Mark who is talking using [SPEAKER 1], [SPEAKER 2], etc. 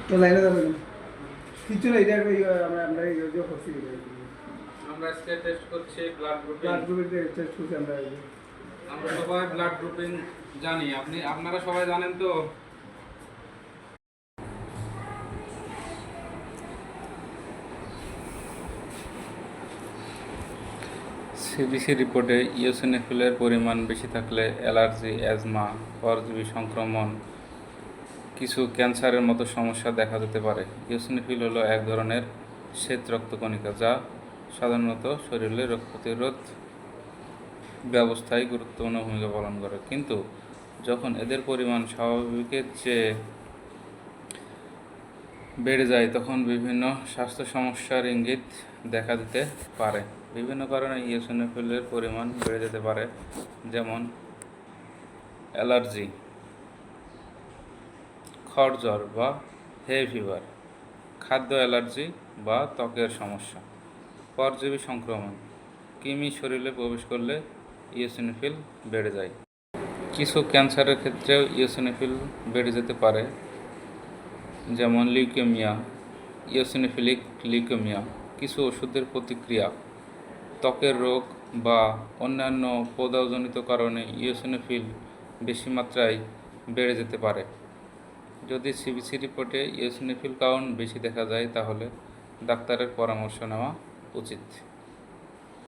[SPEAKER 1] তো লাইনে যাবেন কিছু না, এটা আমরা করছি,
[SPEAKER 2] আমরা আজকে টেস্ট করছি ব্লাড গ্রুপিং।
[SPEAKER 1] ব্লাড গ্রুপের টেস্ট করছি আমরা।
[SPEAKER 2] আমরা সবাই ব্লাড গ্রুপিং জানি, আপনারা সবাই জানেন তো। সিবিসি রিপোর্টে ইওসিনোফিলের পরিমাণ বেশি থাকলে অ্যালার্জি, অ্যাজমা, পরজীবী সংক্রমণ, কিছু ক্যান্সারের মতো সমস্যা দেখা যেতে পারে। ইওসিনোফিল হলো এক ধরনের শ্বেত রক্তকণিকা যা সাধারণত শরীরের রোগ প্রতিরোধ ব্যবস্থায় গুরুত্বপূর্ণ ভূমিকা পালন করে, কিন্তু যখন এদের পরিমাণ স্বাভাবিকের চেয়ে বেড়ে যায় তখন বিভিন্ন স্বাস্থ্য সমস্যার ইঙ্গিত দেখা দিতে পারে। বিভিন্ন কারণে ইওসিনোফিলের পরিমাণ বেড়ে যেতে পারে, যেমন অ্যালার্জি, খড়জ্বর বা হে ফিভার, খাদ্য অ্যালার্জি বা ত্বকের সমস্যা, পরজীবী সংক্রমণ, কৃমি শরীরে প্রবেশ করলে ইওসিনোফিল বেড়ে যায়। কিছু ক্যান্সারের ক্ষেত্রেও ইওসিনোফিল বেড়ে যেতে পারে, যেমন লিউকেমিয়া, ইওসিনোফিলিক লিউকেমিয়া, কিছু ওষুধের প্রতিক্রিয়া, ত্বকের রোগ বা অন্যান্য প্রদাহজনিত কারণে ইওসিনোফিল বেশি মাত্রায় বেড়ে যেতে পারে। যদি সিবিসি রিপোর্টে ইওসিনোফিল কাউন্ট বেশি দেখা যায় তাহলে ডাক্তারের পরামর্শ নেওয়া উচিত।